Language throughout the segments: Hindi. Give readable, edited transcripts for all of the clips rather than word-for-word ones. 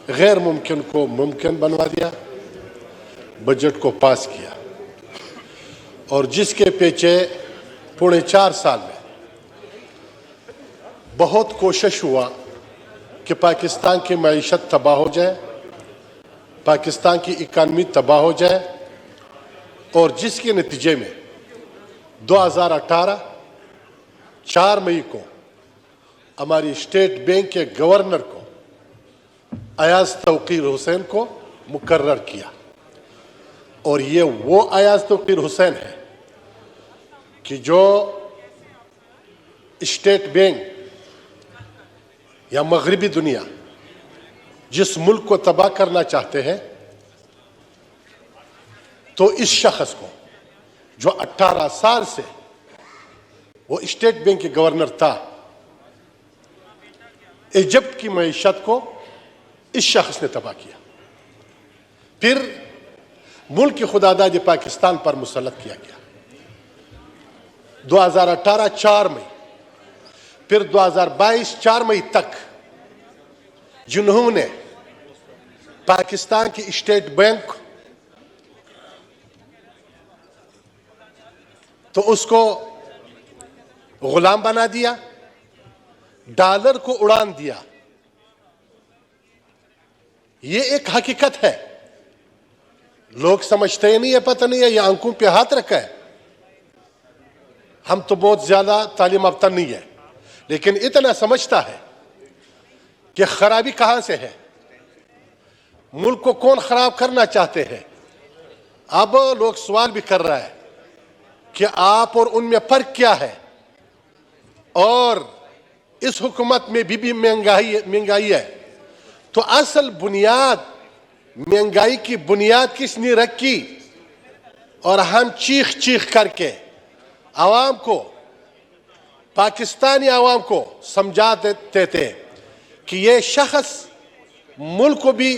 गैर मुमकिन को मुमकिन बनवा दिया, बजट को पास किया और जिसके पीछे पौने 4 साल में बहुत कोशिश हुआ कि पाकिस्तान की मईशत तबाह हो जाए, पाकिस्तान की इकानमी तबाह हो जाए और जिसके नतीजे में 2018 4 मई को हमारी स्टेट बैंक के गवर्नर को अयाज तौकीर हुसैन को मुकर्रर किया। और ये वो अयाज तौकीर हुसैन है कि जो स्टेट बैंक या मगरबी दुनिया जिस मुल्क को तबाह करना चाहते हैं, तो इस शख्स को जो 18 साल से वो स्टेट बैंक के गवर्नर था, इजिप्ट की मईशत को इस शख्स ने तबाह किया। फिर मुल्क की खुदादादी पाकिस्तान पर मुसल्लत किया गया। 2018 4 मई, फिर 2022 4 मई तक जिन्होंने पाकिस्तान की स्टेट बैंक तो उसको गुलाम बना दिया, डॉलर को उड़ान दिया। ये एक हकीकत है, लोग समझते ही नहीं है, पता नहीं है, ये आंखों पे हाथ रखा है। हम तो बहुत ज्यादा तालीम याफ्ता नहीं है, लेकिन इतना समझता है कि खराबी कहां से है, मुल्क को कौन खराब करना चाहते हैं। अब लोग सवाल भी कर रहा है कि आप और उनमें फर्क क्या है, और इस हुकूमत में भी महंगाई है। तो असल बुनियाद, महंगाई की बुनियाद किसने रखी? और हम चीख चीख करके आवाम को, पाकिस्तानी आवाम को समझा देते थे कि ये शख्स मुल्क को भी,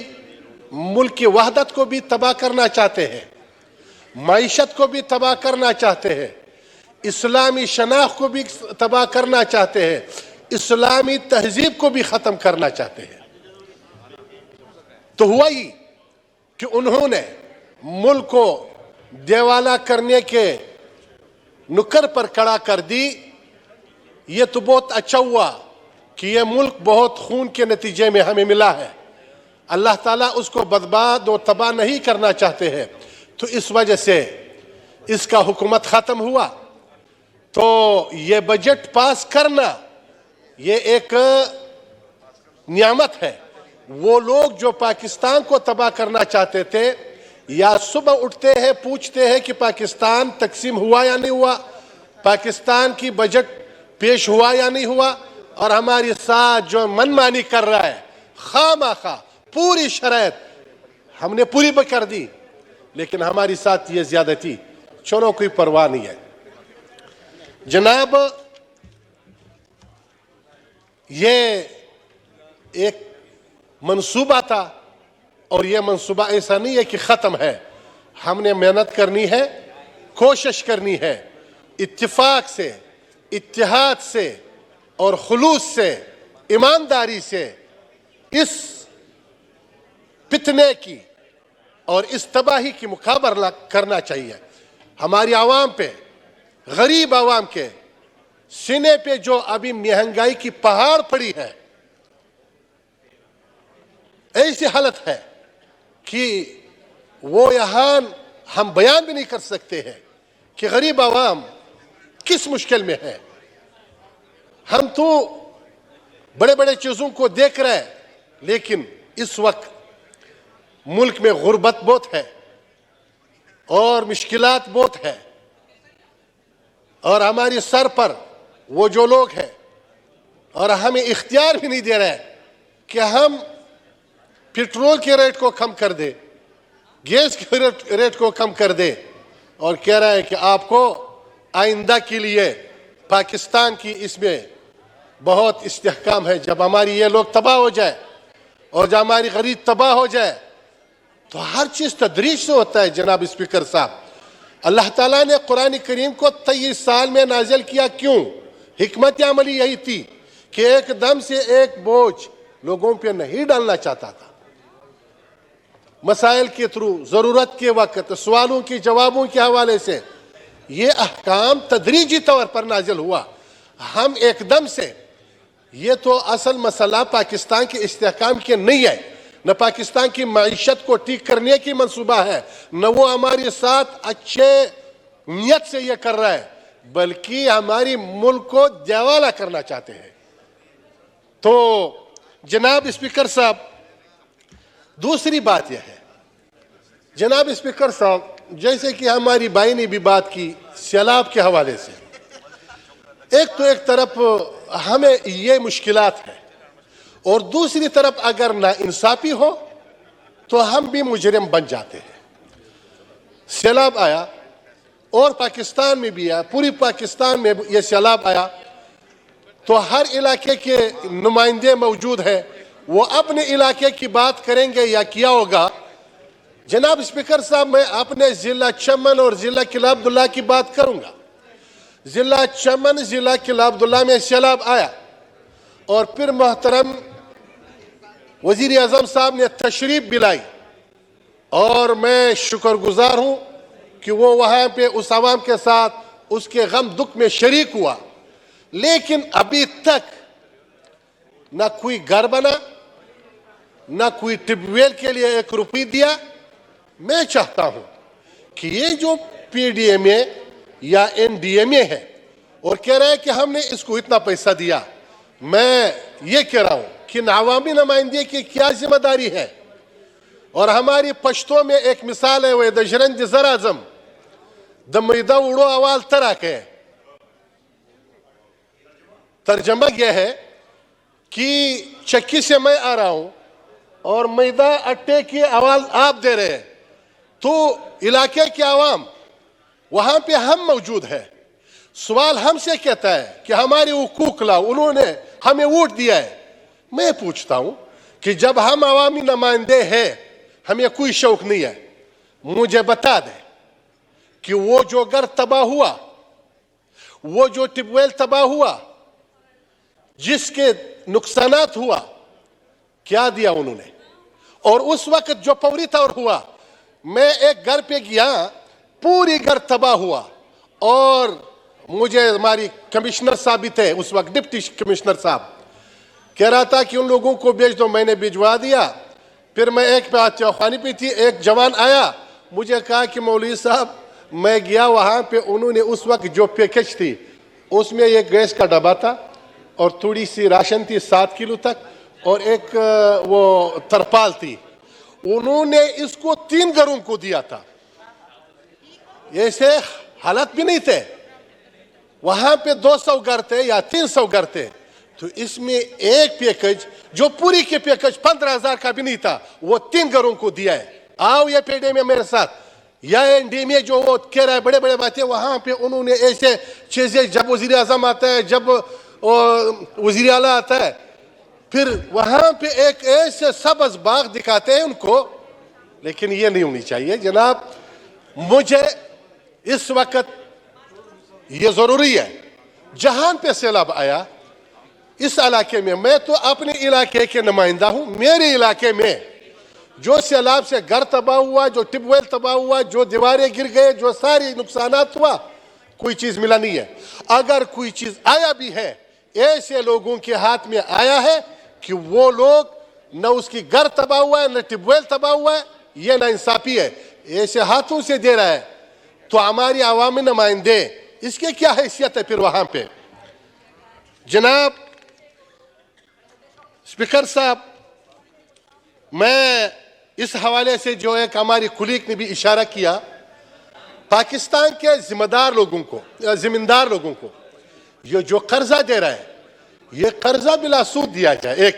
मुल्क की वहदत को भी तबाह करना चाहते हैं, मईशत को भी तबाह करना चाहते हैं, इस्लामी शनाख्त को भी तबाह करना चाहते हैं, इस्लामी तहजीब को भी ख़त्म करना चाहते हैं। तो हुआ ही कि उन्होंने मुल्क को देवाला करने के नुक्कर पर खड़ा कर दी। ये तो बहुत अच्छा हुआ कि ये मुल्क बहुत खून के नतीजे में हमें मिला है। अल्लाह ताला उसको बर्बाद और तबाह नहीं करना चाहते हैं, तो इस वजह से इसका हुकूमत ख़त्म हुआ। तो ये बजट पास करना ये एक नियामत है। वो लोग जो पाकिस्तान को तबाह करना चाहते थे, या सुबह उठते हैं पूछते हैं कि पाकिस्तान तकसीम हुआ या नहीं हुआ, पाकिस्तान की बजट पेश हुआ या नहीं हुआ, और हमारे साथ जो मनमानी कर रहा है, खामखा पूरी शराइत हमने पूरी कर दी, लेकिन हमारे साथ ये ज्यादती, चलो कोई परवाह नहीं है। जनाब, ये एक मंसूबा था और ये मंसूबा ऐसा नहीं है कि ख़त्म है। हमने मेहनत करनी है, कोशिश करनी है, इत्तिफाक से, इत्तिहाद से और खुलूस से, ईमानदारी से इस फितने की और इस तबाही की मुकाबला करना चाहिए। हमारी आवाम पे, गरीब आवाम के सीने पे जो अभी महंगाई की पहाड़ पड़ी है, ऐसी हालत है कि वो यहां हम बयान भी नहीं कर सकते हैं कि गरीब आवाम किस मुश्किल में है। हम तो बड़े बड़े चीजों को देख रहे हैं, लेकिन इस वक्त मुल्क में गुर्बत बहुत है और मुश्किलात बहुत है, और हमारे सर पर वो जो लोग हैं, और हमें इख्तियार भी नहीं दे रहे कि हम पेट्रोल के रेट को कम कर दे, गैस के रेट को कम कर दे, और कह रहा है कि आपको आइंदा के लिए पाकिस्तान की इसमें बहुत इस्तेहकाम है। जब हमारी ये लोग तबाह हो जाए और जब हमारी गरीब तबाह हो जाए, तो हर चीज तदरीज से होता है। जनाब स्पीकर साहब, अल्लाह ताला ने कुरान करीम को 23 साल में नाजिल किया। क्यों? हिकमत अमली यही थी कि एकदम से एक बोझ लोगों पे नहीं डालना चाहता था। मसाइल के थ्रू, ज़रूरत के वक्त, सवालों के जवाबों के हवाले से ये अहकाम तदरीजी तौर पर नाजिल हुआ। हम एकदम से, ये तो असल मसला पाकिस्तान के इस्तेहकाम के नहीं है, न पाकिस्तान की मईशत को ठीक करने की मंसूबा है, न वो हमारे साथ अच्छे नियत से ये कर रहा है, बल्कि हमारी मुल्क को दिवाला करना चाहते हैं। तो जनाब स्पीकर साहब, दूसरी बात यह है, जनाब स्पीकर साहब, जैसे कि हमारी भाई ने भी बात की सैलाब के हवाले से, एक तरफ हमें ये मुश्किलात है और दूसरी तरफ अगर नाइंसाफी हो तो हम भी मुजरिम बन जाते हैं। सैलाब आया और पाकिस्तान में भी आया, पूरी पाकिस्तान में ये सैलाब आया, तो हर इलाके के नुमाइंदे मौजूद हैं, वो अपने इलाके की बात करेंगे या किया होगा। जनाब स्पीकर साहब, मैं अपने ज़िला चमन और ज़िला किला अब्दुल्ला की बात करूंगा। ज़िला चमन, ज़िला किला अब्दुल्ला में सैलाब आया और फिर मोहतरम वज़ीर आज़म साहब ने तशरीफ़ बिलाई और मैं शुक्रगुजार हूँ कि वो वहाँ पे उस आवाम के साथ उसके गम दुख में शरीक हुआ। लेकिन अभी तक ना कोई घर बना, ना कोई ट्यूबवेल के लिए 1 रुपया दिया। मैं चाहता हूं कि ये जो पीडीएमए या एनडीएमए है और कह रहा है कि हमने इसको इतना पैसा दिया, मैं ये कह रहा हूं कि अवामी नुमाइंदे की क्या जिम्मेदारी है। और हमारी पश्तों में एक मिसाल है, वह दशरंज जराजम दमईदा उड़ो अवाल तरह के, तर्जमा यह है कि चक्की से मैं आ रहा हूं और मैदा अट्टे की आवाज आप दे रहे हैं, तो इलाके के आवाम वहां पे हम मौजूद है, सवाल हमसे कहता है कि हमारे हुकूक लाओ, उन्होंने हमें वोट दिया है। मैं पूछता हूं कि जब हम अवामी नुमाइंदे हैं, हमें कोई शौक नहीं है, मुझे बता दे कि वो जो घर तबाह हुआ, वो जो ट्यूबवेल तबाह हुआ, जिसके नुकसानात हुआ, क्या दिया उन्होंने। और उस वक्त जो फौरी तौर हुआ, मैं एक घर पे गया, पूरी घर तबाह हुआ और मुझे हमारी कमिश्नर साहब भी थे उस वक्त, डिप्टी कमिश्नर साहब, कह रहा था कि उन लोगों को भेज दो। मैंने भिजवा दिया। फिर मैं एक बात चौखानी पे थी, एक जवान आया, मुझे कहा कि मौलवी साहब, मैं गया वहां पे, उन्होंने उस वक्त जो पैकेज थी उसमें एक गैस का डब्बा था और थोड़ी सी राशन थी 7 किलो तक, और एक वो तरपाल थी, उन्होंने इसको 3 घरों को दिया था। ऐसे हालत भी नहीं थे, वहां पे 200 घर थे या 300 घर थे, तो इसमें एक पैकेज जो पूरी के पैकेज 15,000 का भी नहीं था, वो 3 घरों को दिया है। आओ ये पेड़े में मेरे साथ, या एनडी में जो वो कह रहा है बड़े बड़े बातें, वहां पे उन्होंने ऐसे चीजें, जब वजीर आजम आता है, जब वजीर आला आता है, फिर वहां पे एक ऐसे सब्ज बाग दिखाते हैं उनको। लेकिन ये नहीं होनी चाहिए जनाब। मुझे इस वक्त ये जरूरी है, जहां पे सैलाब आया इस इलाके में, मैं तो अपने इलाके के नुमाइंदा हूं, मेरे इलाके में जो सैलाब से घर तबाह हुआ, जो ट्यूबवेल तबाह हुआ, जो दीवारें गिर गए, जो सारी नुकसानात हुआ, कोई चीज मिला नहीं है। अगर कोई चीज आया भी है, ऐसे लोगों के हाथ में आया है कि वो लोग न उसकी घर तबाह हुआ है, न ट्यूबवेल तबाह हुआ है, ये ना इंसाफी है, ऐसे हाथों से दे रहा है। तो हमारी अवामी नुमाइंदे, इसके क्या हैसियत है फिर वहां पे। जनाब स्पीकर साहब, मैं इस हवाले से जो एक हमारी कुलीग ने भी इशारा किया, पाकिस्तान के जिम्मेदार लोगों को, जिम्मेदार लोगों को ये जो कर्जा दे रहा है, ये कर्जा बिला सूद दिया जाए। एक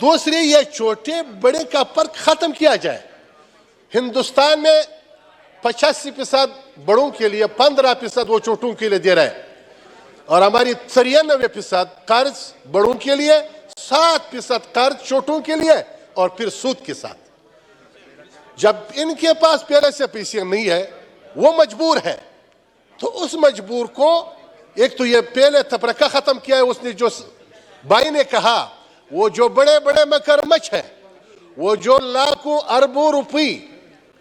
दूसरे, ये छोटे बड़े का फर्क खत्म किया जाए। हिंदुस्तान में 85% बड़ों के लिए, 15% वो छोटों के लिए दे रहा है, और हमारी 93% कर्ज बड़ों के लिए, 7% कर्ज छोटों के लिए, और फिर सूद के साथ। जब इनके पास पहले से पैसे नहीं है, वो मजबूर है, तो उस मजबूर को, एक तो ये पहले तफरका खत्म किया है उसने, जो भाई ने कहा, वो जो बड़े बड़े मगरमच्छ है वो जो लाखों अरबों रुपए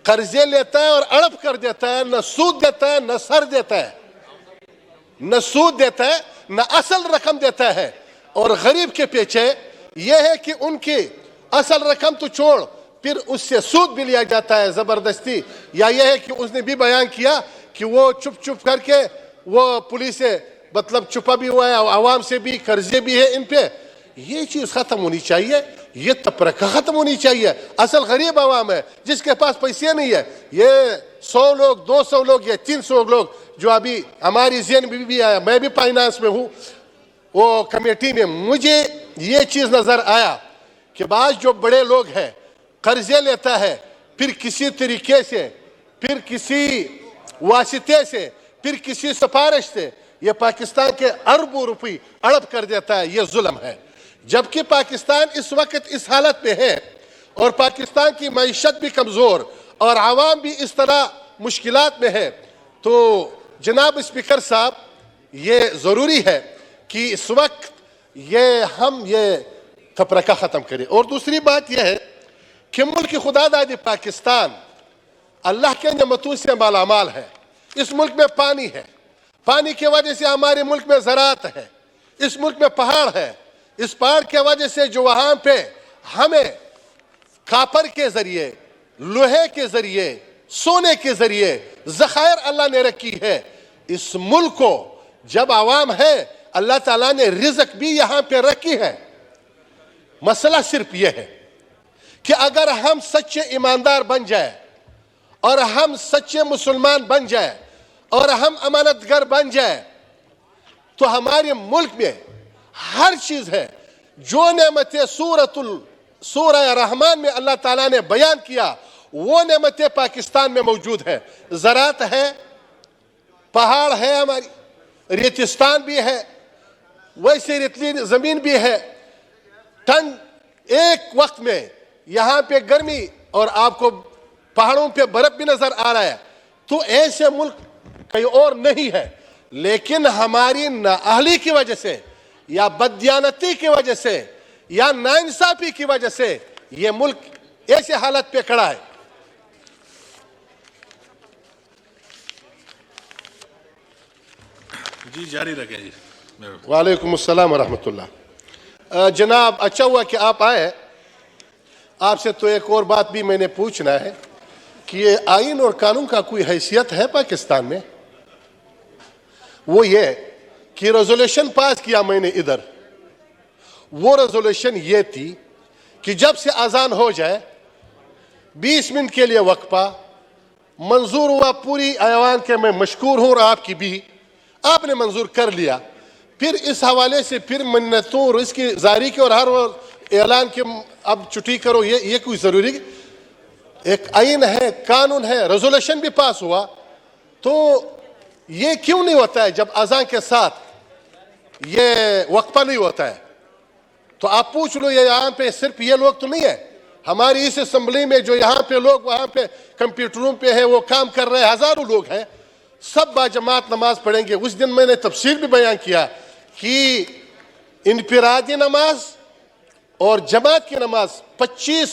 कर्जे लेता है और अड़प कर देता है, न सूद देता है न सर देता है, न सूद देता है न असल रकम देता है, और गरीब के पीछे यह है कि उनकी असल रकम तो छोड़, फिर उससे सूद भी लिया जाता है जबरदस्ती। या यह है कि उसने भी बयान किया कि वो चुप चुप करके वो पुलिस से मतलब छुपा भी हुआ है, आवाम से भी कर्जे भी है इन पे। ये चीज खत्म होनी चाहिए, ये तफरका खत्म होनी चाहिए। असल गरीब आवाम है जिसके पास पैसे नहीं है, ये 100 लोग 200 लोग या 300 लोग जो अभी हमारी जेन में भी आया, मैं भी फाइनेंस में हूँ वो कमेटी में, मुझे ये चीज नजर आया कि बाज जो बड़े लोग हैं कर्जे लेता है, फिर किसी तरीके से, फिर किसी वासिते से, फिर किसी सिफारिश से ये पाकिस्तान के अरबों रुपए अड़प कर देता है। ये जुल्म है। जबकि पाकिस्तान इस वक्त इस हालत में है और पाकिस्तान की मईशत भी कमजोर और आवाम भी इस तरह मुश्किलात में है, तो जनाब स्पीकर साहब ये जरूरी है कि इस वक्त हम ये तफरका खत्म करें। और दूसरी बात यह है कि मुल्क खुदादादी पाकिस्तान अल्लाह के नेमतों से मालामाल है। इस मुल्क में पानी है, पानी की वजह से हमारे मुल्क में ज़राअत है, इस मुल्क में पहाड़ है, इस पहाड़ के वजह से जो वहां पे हमें कापर के जरिए, लोहे के जरिए, सोने के जरिए ज़खायर अल्लाह ने रखी है। इस मुल्क को जब आवाम है, अल्लाह ताला ने रिज़्क भी यहां पे रखी है। मसला सिर्फ यह है कि अगर हम सच्चे ईमानदार बन जाए और हम सच्चे मुसलमान बन जाए और हम अमानतगर बन जाए, तो हमारे मुल्क में हर चीज है जो नेमतें सूरह रहमान में अल्लाह ताला ने बयान किया, वो नेमतें पाकिस्तान में मौजूद है। ज़राअत है, पहाड़ है, हमारी रेतिस्तान भी है, वैसे रेतली जमीन भी है, ठंड एक वक्त में यहां पे गर्मी और आपको पहाड़ों पे बर्फ भी नजर आ रहा है। तो ऐसे मुल्क कहीं और नहीं है, लेकिन हमारी नाअहली की वजह से या बददियानती की वजह से या नाइंसाफी की वजह से ये मुल्क ऐसे हालत पे खड़ा है। जी जारी रखें जी। वालेकुम अस्सलाम वरहमतुल्लाह। जनाब अच्छा हुआ कि आप आए। आपसे तो एक और बात भी मैंने पूछना है कि ये आइन और कानून का कोई हैसियत है पाकिस्तान में? वो ये कि रेजोल्यूशन पास किया मैंने इधर, वो रेजोल्यूशन ये थी कि जब से अजान हो जाए 20 मिनट के लिए वक्फा मंजूर हुआ। पूरी ऐवान के मैं मशकूर हूँ और आपकी भी, आपने मंजूर कर लिया। फिर इस हवाले से फिर मन्नतों और इसकी जारी की और हर ऐलान के अब छुट्टी करो, ये कोई ज़रूरी? एक आइन है, कानून है, रेजोल्यूशन भी पास हुआ, तो ये क्यों नहीं होता है जब अजान के साथ ये वक्फा नहीं होता है? तो आप पूछ लो, ये यहाँ पे सिर्फ ये लोग तो नहीं है, हमारी इस असेंबली में जो यहाँ पे लोग वहाँ पे कंप्यूटरों पे है वो काम कर रहे हैं, हजारों लोग हैं, सब बाजमात नमाज पढ़ेंगे। उस दिन मैंने तफसील भी बयान किया कि इनफिरादी नमाज और जमात की नमाज 25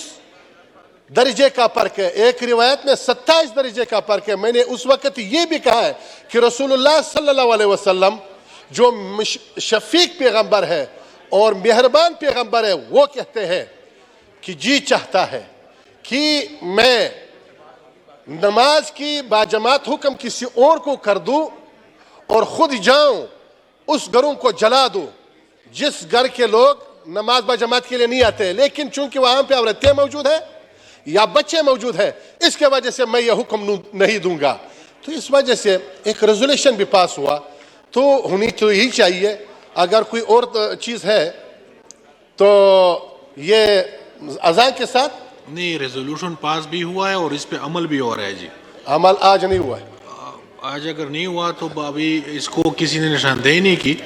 दर्जे का फर्क है, एक रिवायत में 27 दर्जे का फर्क है। मैंने उस वक्त ये भी कहा है कि रसूलुल्लाह सल्लल्लाहु अलैहि वसल्लम जो शफीक पैगंबर है और मेहरबान पैगंबर है, वो कहते हैं कि जी चाहता है कि मैं नमाज की बाजमात हुक्म किसी और को कर दूं और खुद जाऊं उस घरों को जला दूं जिस घर के लोग नमाज बाजमात के लिए नहीं आते, लेकिन चूंकि वहां पे औरतें मौजूद है या बच्चे मौजूद है, इसके वजह से मैं यह हुक्म नहीं दूंगा। तो इस वजह से एक रेजोल्यूशन भी पास हुआ, तो होनी तो ही चाहिए। अगर कोई और चीज है तो ये अज़ान के साथ नहीं, रेजोल्यूशन पास भी हुआ है और इस पे अमल भी हो रहा है जी। अमल आज नहीं हुआ है। आज अगर नहीं हुआ तो अभी इसको किसी ने निशानदेही नहीं की।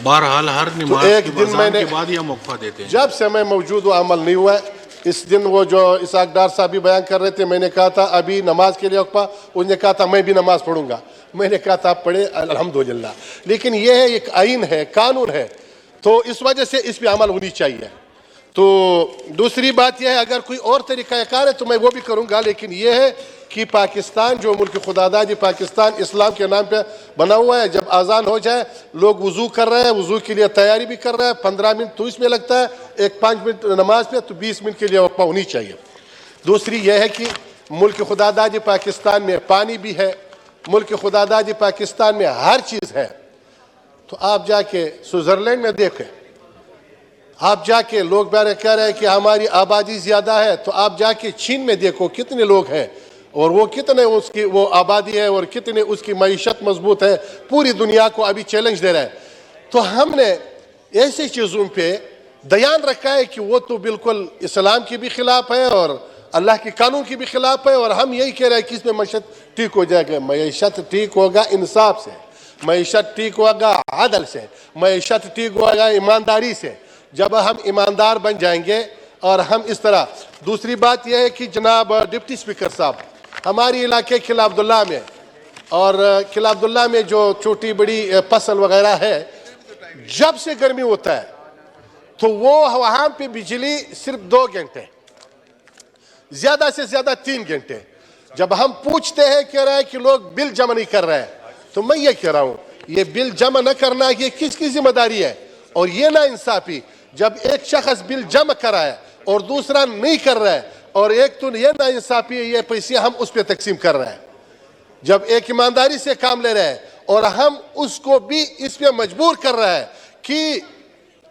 बहरहाल हर नमाज एक की दिन मैंने के बाद ही हम वक्फा देते हैं। जब से मैं मौजूद हुआ अमल नहीं हुआ है। इस दिन वो जो इसाक डार साहब भी बयान कर रहे थे, मैंने कहा था अभी नमाज के लिए वक्फा, उन्होंने कहा था मैं भी नमाज पढ़ूंगा। मैंने कहा था पढ़े अल्हम्दुलिल्लाह, लेकिन यह है एक आइन है, कानून है, तो इस वजह से इस पर अमल होनी चाहिए। तो दूसरी बात यह है, अगर कोई और तरीक़ाकार है तो मैं वो भी करूँगा, लेकिन ये है कि पाकिस्तान जो मुल्क खुदादादी पाकिस्तान इस्लाम के नाम पे बना हुआ है, जब अजान हो जाए लोग वज़ू कर रहे हैं, वज़ू के लिए तैयारी भी कर रहे हैं, 15 मिनट तो इसमें लगता है, एक 5 मिनट नमाज पे, तो 20 मिनट के लिए वक्फा होनी चाहिए। दूसरी यह है कि मुल्क खुदादादी पाकिस्तान में पानी भी है, मुल्क खुदादादी पाकिस्तान में हर चीज़ है। तो आप जाके स्विट्ज़रलैंड में देखें, आप जाके लोग बारे कह रहे हैं कि हमारी आबादी ज़्यादा है, तो आप जाके चीन में देखो कितने लोग हैं और वो कितने उसकी वो आबादी है और कितने उसकी मईशत मजबूत है, पूरी दुनिया को अभी चैलेंज दे रहा है। तो हमने ऐसी चीज़ों पे ध्यान रखा है कि वो तो बिल्कुल इस्लाम की भी खिलाफ है और अल्लाह के कानून की भी खिलाफ है, और हम यही कह रहे हैं कि इसमें मईशत ठीक हो जाएगा। मईशत ठीक होगा इंसाफ से, मईशत ठीक होगा अदल से, मईशत ठीक होगा ईमानदारी से। जब हम ईमानदार बन जाएंगे और हम इस तरह। दूसरी बात यह है कि जनाब डिप्टी स्पीकर साहब, हमारे इलाके किला अब्दुल्ला में और किला अब्दुल्ला में जो छोटी बड़ी फसल वगैरह है, जब से गर्मी होता है तो वो वहाँ पे बिजली सिर्फ 2 घंटे, ज़्यादा से ज़्यादा 3 घंटे। जब हम पूछते हैं कह रहे हैं कि लोग बिल जमा नहीं कर रहे हैं, तो मैं ये कह रहा हूँ ये बिल जमा न करना ये किसकी जिम्मेदारी है? और ये ना इंसाफी, जब एक शख्स बिल जमा करा है और दूसरा नहीं कर रहा है, और एक तो ये ना इंसाफी है, ये पैसे हम उस पर तकसीम कर रहे हैं। जब एक ईमानदारी से काम ले रहे हैं और हम उसको भी इस पे मजबूर कर रहे हैं कि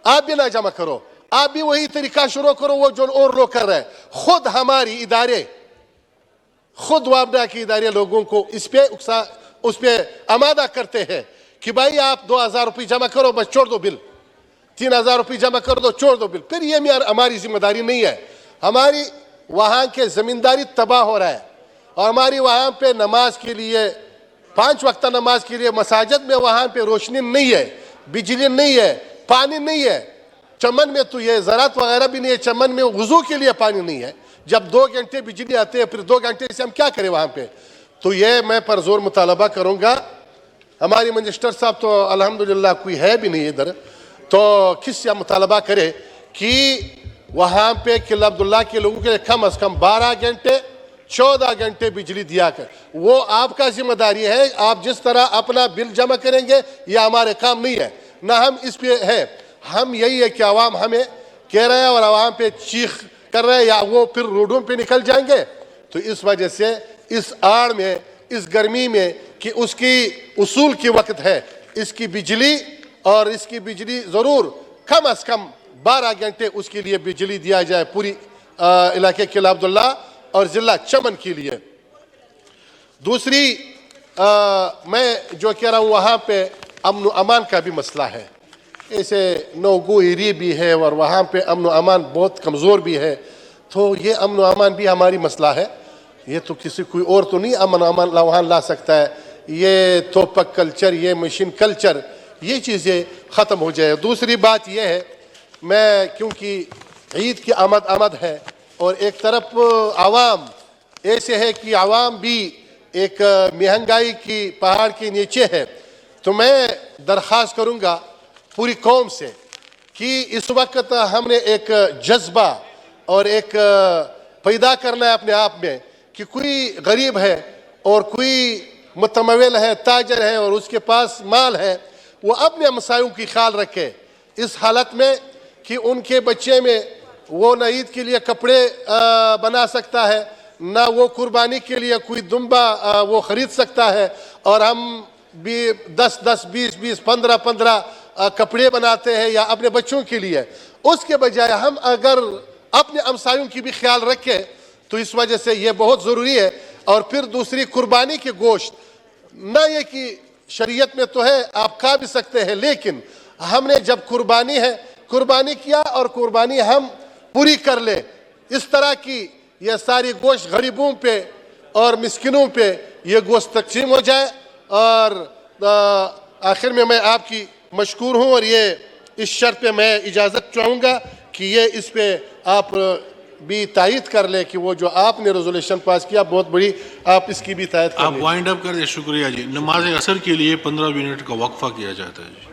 आप भी ना जमा करो, आप भी वही तरीका शुरू करो वो जो और लोग कर रहे हैं। खुद हमारी इदारे, खुद वापडा के इदारे लोगों को उस पे आमादा करते हैं कि भाई आप 2000 रुपये जमा करो, बस छोड़ दो बिल, 3000 रुपये जमा कर दो, छोड़ दो बिल। फिर ये हमारी जिम्मेदारी नहीं है। हमारी वहाँ के ज़मींदारी तबाह हो रहा है और हमारी वहाँ पे नमाज के लिए 5 वक्त नमाज के लिए मसाजिद में वहाँ पे रोशनी नहीं है, बिजली नहीं है, पानी नहीं है। चमन में तो ये ज़रात वगैरह भी नहीं है, चमन में वज़ू के लिए पानी नहीं है। जब 2 घंटे बिजली आते हैं, फिर 2 घंटे से हम क्या करें वहाँ पे? तो ये मैं पर जोर मुतालबा करूँगा। हमारी मिनिस्टर साहब तो अल्हम्दुलिल्लाह कोई है भी नहीं इधर, तो किससे मुतालबा करे कि वहाँ पे किला अब्दुल्ला के लोगों के लिए कम अज़ कम 12 घंटे 14 घंटे बिजली दिया कर। वो आपका जिम्मेदारी है, आप जिस तरह अपना बिल जमा करेंगे ये हमारे काम नहीं है, ना हम इस पे है। हम यही है कि आवाम हमें कह रहे हैं और आवाम पे चीख कर रहे हैं या वो फिर रोडों पे निकल जाएंगे। तो इस वजह से इस आड़ में, इस गर्मी में कि उसकी उसूल की वक्त है, इसकी बिजली और इसकी बिजली ज़रूर कम अज़ कम 12 घंटे उसके लिए बिजली दिया जाए पूरी इलाके किला अब्दुल्ला और ज़िला चमन के लिए। दूसरी मैं जो कह रहा हूँ वहाँ पे अमन अमान का भी मसला है, ऐसे नौगोरी भी है और वहाँ पे अमन अमान बहुत कमज़ोर भी है। तो ये अमन अमान भी हमारी मसला है, ये तो किसी कोई और तो नहीं अमन अमान वहाँ ला सकता है। ये तोपक कल्चर, ये मशीन कल्चर, ये चीज़ें ख़त्म हो जाए। दूसरी बात यह है, मैं क्योंकि ईद की आमद है और एक तरफ आवाम ऐसे है कि आवाम भी एक महंगाई की पहाड़ के नीचे है, तो मैं दरख्वास्त करूँगा पूरी कौम से कि इस वक्त हमने एक जज्बा और एक पैदा करना है अपने आप में कि कोई गरीब है और कोई मुतमविल है, ताजर है और उसके पास माल है, वो अपने हमसायों की ख्याल रखे इस हालत में कि उनके बच्चे में वो न ईद के लिए कपड़े बना सकता है, ना वो कुर्बानी के लिए कोई दुम्बा वो ख़रीद सकता है, और हम भी 10-10, 20-20, 15-15 कपड़े बनाते हैं या अपने बच्चों के लिए। उसके बजाय हम अगर अपने हमसायों की भी ख्याल रखें तो इस वजह से ये बहुत ज़रूरी है। और फिर दूसरी कुर्बानी के गोश्त, ना ये कि शरीयत में तो है आप खा भी सकते हैं, लेकिन हमने जब कुर्बानी है, कुर्बानी किया और कुर्बानी हम पूरी कर ले, इस तरह की ये सारी गोश्त गरीबों पे और मिस्किनों पे ये गोश्त तकसीम हो जाए। और आखिर में मैं आपकी मशकूर हूँ और ये इस शर्त पे मैं इजाज़त चाहूँगा कि ये इस पे आप भी तायद कर ले कि वो जो आपने रेजोल्यूशन पास किया बहुत बड़ी, आप इसकी भी तायद कर। आप वाइंड अप कर दे। शुक्रिया जी। नमाज असर के लिए 15 मिनट का वक्फा किया जाता है जी।